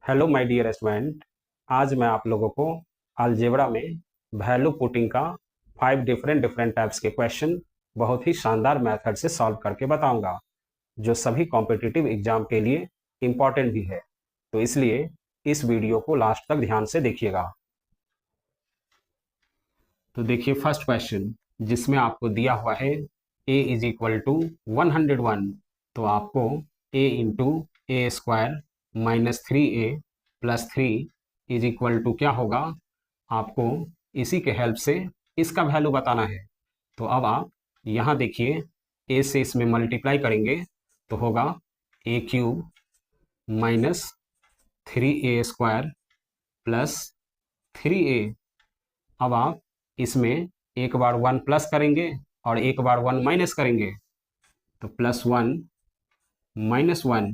Hello my dear student. आज मैं आप लोगों को अलजेब्रा में वैल्यू पुटिंग का 5 डिफरेंट टाइप्स के क्वेश्चन बहुत ही शानदार मेथड से सॉल्व करके बताऊंगा, जो सभी कॉम्पिटिटिव एग्जाम के लिए इम्पॉर्टेंट भी है। तो इसलिए इस वीडियो को लास्ट तक ध्यान से देखिएगा। तो देखिए फर्स्ट क्वेश्चन, जिसमें आपको दिया हुआ है a इज इक्वल टू 101। तो आपको a into a square minus 3a plus 3 is equal to क्या होगा, आपको इसी के हेल्प से इसका वैल्यू बताना है। तो अब आप यहाँ देखिए, a से इसमें मल्टीप्लाई करेंगे तो होगा a cube minus 3a square plus 3a। अब आप इसमें एक बार 1 प्लस करेंगे और एक बार 1 माइनस करेंगे, तो प्लस 1 माइनस 1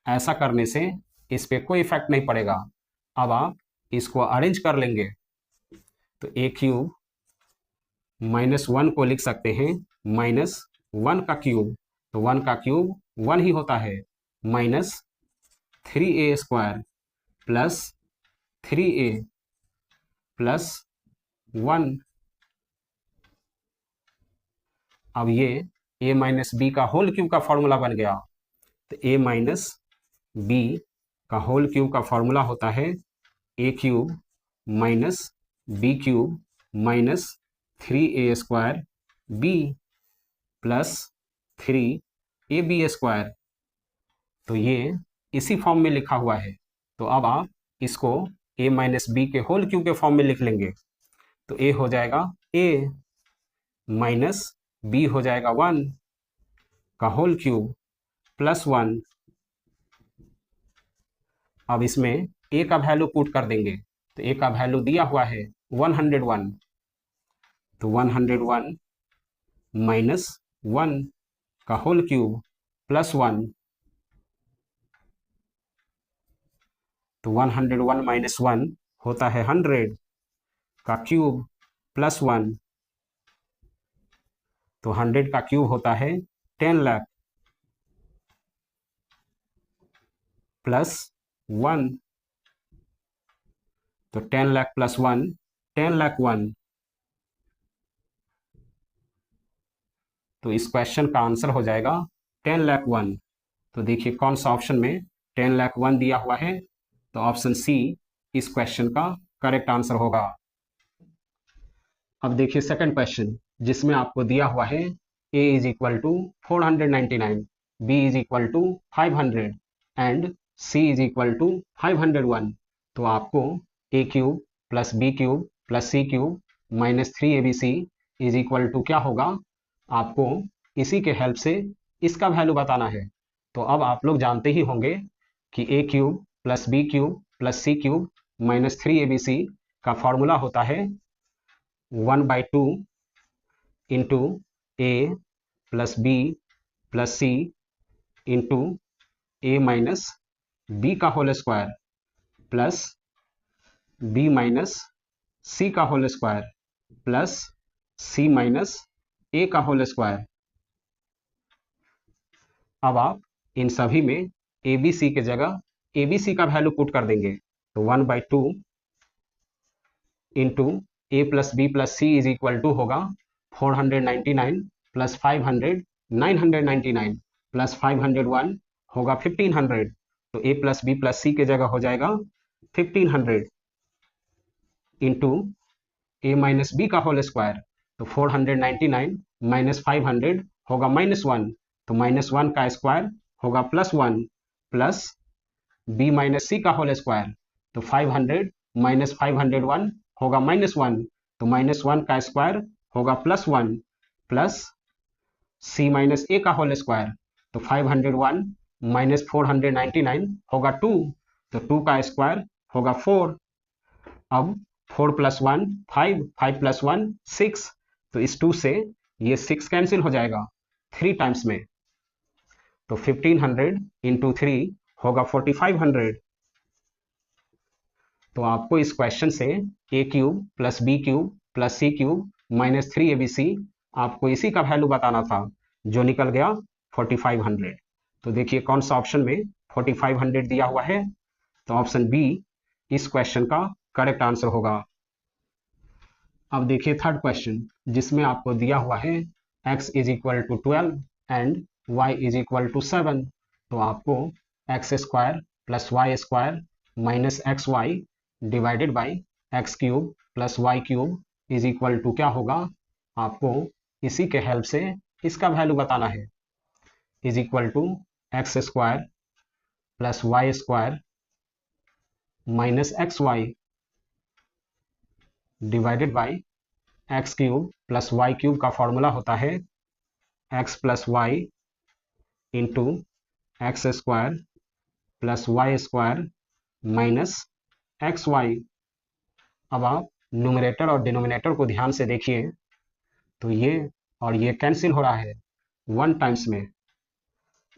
ऐसा करने से इस पर कोई इफेक्ट नहीं पड़ेगा। अब आप इसको अरेंज कर लेंगे तो a क्यूब माइनस 1 को लिख सकते हैं माइनस 1 का क्यूब, तो 1 का क्यूब 1 ही होता है, minus 3a square plus 3a plus 1। अब ये a माइनस बी का होल क्यूब का फॉर्मूला बन गया। तो a माइनस बी का होल क्यूब का फॉर्मूला होता है a cube minus b cube minus 3a square b plus 3ab square. तो ये इसी फॉर्म में लिखा हुआ है। तो अब आप इसको a माइनस बी के होल क्यूब के फॉर्म में लिख लेंगे। तो a हो जाएगा a माइनस b हो जाएगा 1 का होल क्यूब प्लस 1। अब इसमें a का वैल्यू पुट कर देंगे, तो a का वैल्यू दिया हुआ है 101। तो 101 माइनस 1 का होल क्यूब प्लस 1। तो 101 माइनस 1 होता है 100 का क्यूब प्लस 1। तो 100 का क्यूब होता है 10 लाख प्लस 1। तो 10 लाख प्लस 1 10 लाख 1। तो इस क्वेश्चन का आंसर हो जाएगा 10 लाख 1। तो देखिए कौन सा ऑप्शन में 10 लाख 1 दिया हुआ है, तो ऑप्शन सी इस क्वेश्चन का करेक्ट आंसर होगा। अब देखिए सेकंड क्वेश्चन, जिसमें आपको दिया हुआ है a is equal to 499, b is equal to 500 and c is equal to 501। तो आपको a cube plus b cube plus c cube minus 3abc is equal to क्या होगा, आपको इसी के हेल्प से इसका वैल्यू बताना है। तो अब आप लोग जानते ही होंगे कि a cube plus b cube plus c cube minus 3abc का फॉर्मूला होता है 1/2 into a plus b plus c into a minus b का whole square plus b minus c का whole square plus c minus a का whole square. अब आप इन सभी में ए बी सी के जगह ए बी सी का वैल्यू पुट कर देंगे। तो 1/2 into a plus b plus c is equal to होगा 499 प्लस 500 999 प्लस 501 होगा 1500। तो ए प्लस बी प्लस सी के जगह हो जाएगा 1500 इंटू ए माइनस बी का होल स्क्वायर। तो 499 माइनस 500 होगा -1, तो -1 का स्क्वायर होगा +1 प्लस बी माइनस सी का होल स्क्वायर। तो 500 माइनस 501 होगा -1, तो -1 का स्क्वायर होगा +1 प्लस सी माइनस ए का होल स्क्वायर। तो 501 माइनस 499 होगा 2, तो 2 का स्क्वायर होगा 4। अब 4 प्लस 1 5, 5 प्लस 1 6, तो इस 2 से ये 6 कैंसिल हो जाएगा 3 टाइम्स में। तो 1500 इंटू 3 होगा 4500। तो आपको इस क्वेश्चन से a cube plus b cube plus c cube minus 3abc आपको इसी का वैल्यू बताना था, जो निकल गया 4500। तो देखिए कौन सा ऑप्शन में 4500 दिया हुआ है, तो ऑप्शन बी इस क्वेश्चन का करेक्ट आंसर होगा। अब देखिए थर्ड क्वेश्चन, जिसमें आपको दिया हुआ है x is equal to 12 and y is equal to 7। तो आपको x square plus y square minus x y divided by x cube plus y cube is equal to क्या होगा, आपको इसी के हेल्प से इसका वैल्यू बताना है। Is equal to x square plus y square minus x y divided by x cube plus y cube का फॉर्मूला होता है x plus y into x square plus y square minus x y. अब आप numerator और denominator को ध्यान से देखिए, तो ये और ये कैंसिल हो रहा है 1 टाइम्स में।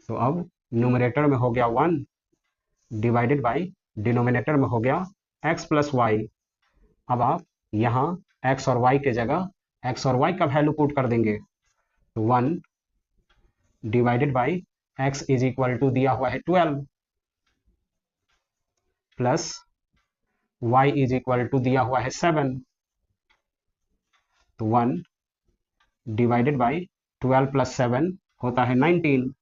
तो अब न्यूमरेटर में हो गया 1 डिवाइडेड बाई डिनोमिनेटर में हो गया x प्लस वाई। अब आप यहाँ x और y के जगह x और y का वैल्यू पुट कर देंगे। तो 1 divided by x is equal to दिया हुआ है 12 plus y is equal to दिया हुआ है 7। तो 1 डिवाइडेड बाई 12 प्लस 7 होता है 19।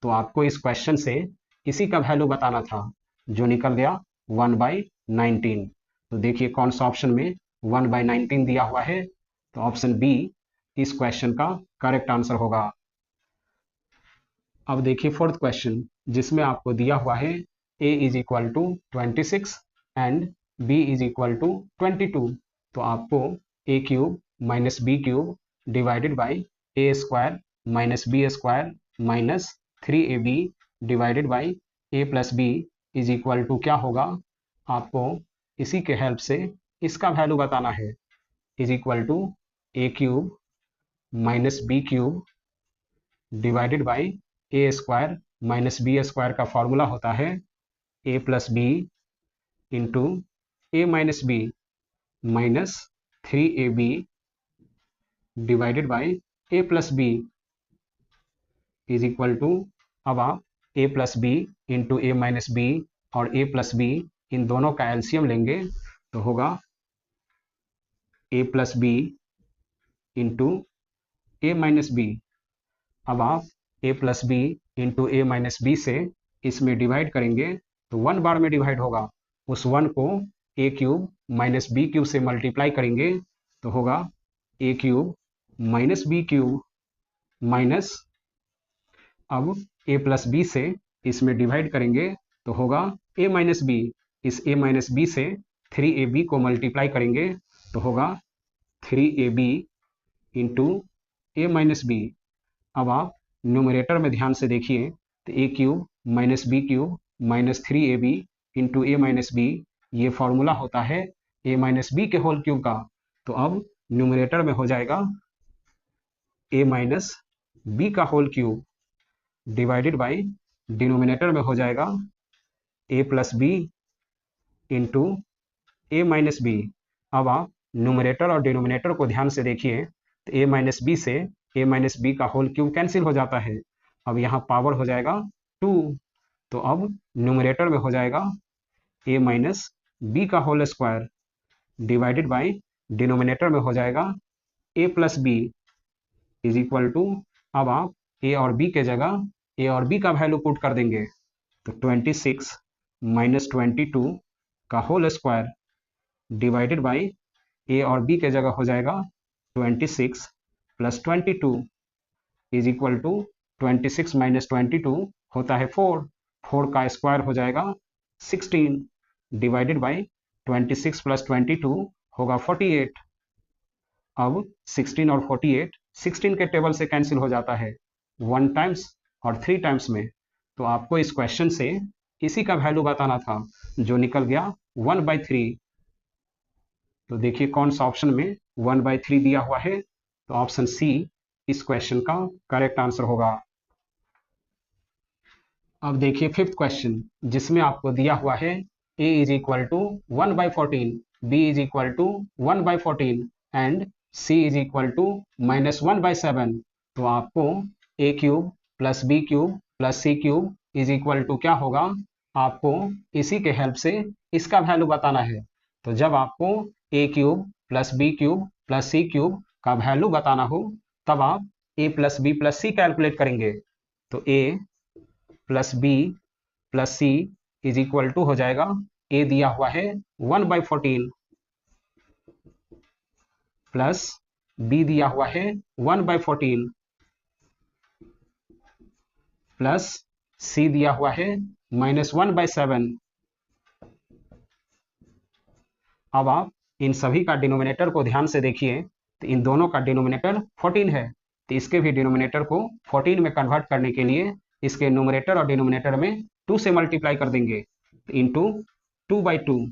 तो आपको इस क्वेश्चन से इसी का वैल्यू बताना था, जो निकल गया 1/19। तो देखिए कौन सा ऑप्शन में 1/19 दिया हुआ है, तो ऑप्शन बी इस क्वेश्चन का करेक्ट आंसर होगा। अब देखिए फोर्थ क्वेश्चन, जिसमें आपको दिया हुआ है a is equal to 26 and b is equal to 22। तो आपको a cube minus b cube divided by a square minus b square minus 3ab divided by a plus b is equal to क्या होगा, आपको इसी के help से इसका value बताना है। Is equal to a cube minus b cube divided by a square minus b square का फॉर्मूला होता है a plus b into a minus b minus 3ab divided by a plus b is equal to, अब आप a plus b into a minus b और a plus be in दोनों का LCM लेंगे तो होगा ए plus b into a minus b. अब आप a plus b into a minus B से इसमें डिवाइड करेंगे तो 1 बार में डिवाइड होगा। उस 1 को a cube minus b cube से मल्टीप्लाई करेंगे तो होगा a cube minus b cube minus, अब ए प्लस बी से इसमें डिवाइड करेंगे तो होगा ए माइनस बी। इस ए माइनस बी से 3ab को मल्टीप्लाई करेंगे तो होगा 3ab into a minus b. अब आप न्यूमरेटर में ध्यान से देखिए तो a cube minus b cube minus 3ab into a minus b, ये फॉर्मूला होता है ए माइनस बी के होल क्यूब का। तो अब न्यूमरेटर में हो जाएगा ए माइनस बी का whole cube divided by denominator में हो जाएगा a plus b into a minus b. अब आप न्यूमरेटर और डिनोमिनेटर को ध्यान से देखिए तो ए माइनस बी से ए माइनस बी का होल क्यूब कैंसिल हो जाता है। अब यहाँ पावर हो जाएगा 2। तो अब न्यूमरेटर में हो जाएगा ए माइनस बी का whole square divided by denominator में हो जाएगा a plus b is equal to, अब आप ए और बी के जगह ए और बी का वैल्यू पुट कर देंगे तो 26 माइनस 22 का whole square divided by a और बी के जगह हो जाएगा 26 plus 22 is equal to 26 minus 22 होता है 4। 4 का स्क्वायर हो जाएगा 16 डिवाइडेड बाई 26 प्लस 22 होगा 48। अब 16 और 48 16 के टेबल से कैंसिल हो जाता है 1 टाइम्स और 3 टाइम्स में। तो आपको इस क्वेश्चन से इसी का वैल्यू बताना था, जो निकल गया 1/3। तो देखिए कौन सा ऑप्शन में 1/3 दिया हुआ है, तो ऑप्शन सी इस क्वेश्चन का करेक्ट आंसर होगा। अब देखिए फिफ्थ क्वेश्चन, जिसमें आपको दिया हुआ है a is equal to 1/14, b is equal to 1/14 and c is equal to -1/7। तो आपको a cube plus b cube plus c cube is equal to क्या होगा, आपको इसी के हेल्प से इसका वैल्यू बताना है। तो जब आपको a cube plus b cube plus c cube का वैल्यू बताना हो तब आप a plus b plus c calculate करेंगे। तो a plus b plus c is equal to हो जाएगा, ए दिया हुआ है 1/14 प्लस बी दिया हुआ है 1/14 प्लस सी दिया हुआ है -1/7। अब आप इन सभी का डिनोमिनेटर को ध्यान से देखिए, तो इन दोनों का डिनोमिनेटर 14 है, तो इसके भी डिनोमिनेटर को 14 में कन्वर्ट करने के लिए इसके न्यूमरेटर और डिनोमिनेटर में 2 से मल्टीप्लाई कर देंगे, तो इंटू 2/2।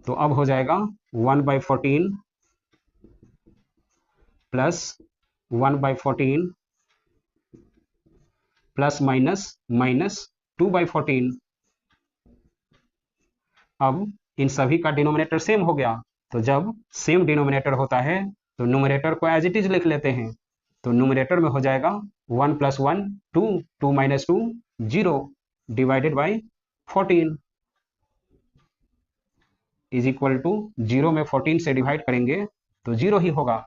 तो अब हो जाएगा 1/14 प्लस 1/14 प्लस माइनस माइनस 2/14। अब इन सभी का डिनोमिनेटर सेम हो गया, तो जब सेम डिनोमिनेटर होता है तो न्यूमरेटर को एज इट इज लिख लेते हैं। तो न्यूमरेटर में हो जाएगा 1 + 1 2, 2 - 2 0 divided by 14 is equal to 0 में 14 से डिवाइड करेंगे तो 0 ही होगा।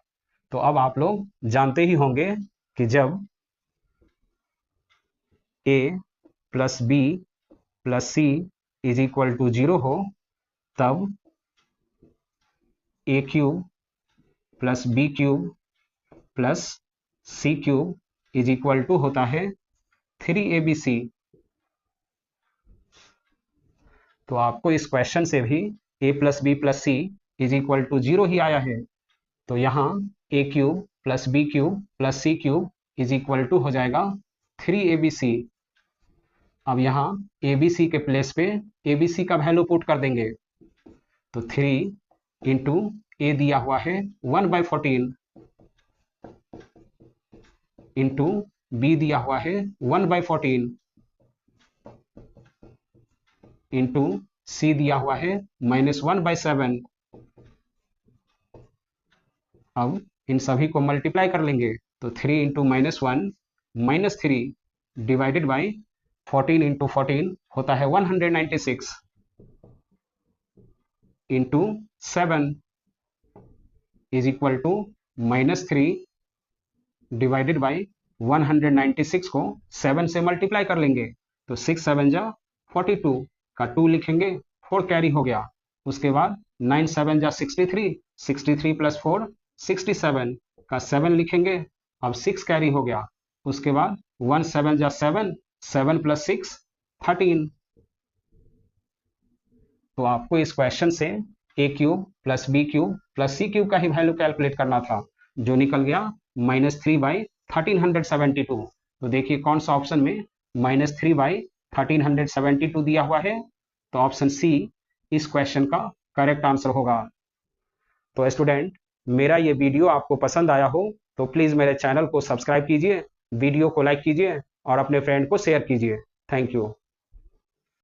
तो अब आप लोग जानते ही होंगे कि जब a plus b plus c is equal to 0 हो तब a cube plus b cube plus c cube is equal to होता है 3abc। तो आपको इस क्वेश्चन से भी a plus b plus c is equal to 0 ही आया है। तो यहाँ a cube plus b cube plus c cube is equal to हो जाएगा 3abc। अब यहाँ abc के प्लेस पे abc का वैल्यू पुट कर देंगे, तो 3 इंटू a दिया हुआ है 1/14 इंटू b दिया हुआ है 1/14 इंटू c दिया हुआ है -1/7। अब इन सभी को मल्टीप्लाई कर लेंगे, तो 3 इंटू -1 -3 डिवाइडेड बाई 14 इंटू 14 होता है 196 into 7 is equal to -3 divided by 196 को 7 से मल्टीप्लाई कर लेंगे, तो 6 7 जा 42 का 2 लिखेंगे, 4 कैरी हो गया। उसके बाद 9 7 जा 63, 63 प्लस 4 67 का 7 लिखेंगे, अब 6 कैरी हो गया। उसके बाद 1 7 जा 7, 7 प्लस 6 13। तो आपको इस क्वेश्चन से a cube plus b cube plus c cube का ही वैल्यू कैलकुलेट करना था, जो निकल गया -3/1372। तो देखिए कौन सा ऑप्शन में -3/1372 दिया हुआ है, तो ऑप्शन सी इस क्वेश्चन का करेक्ट आंसर होगा। तो स्टूडेंट, मेरा ये वीडियो आपको पसंद आया हो तो प्लीज़ मेरे चैनल को सब्सक्राइब कीजिए, वीडियो को लाइक कीजिए और अपने फ्रेंड को शेयर कीजिए। Thank you.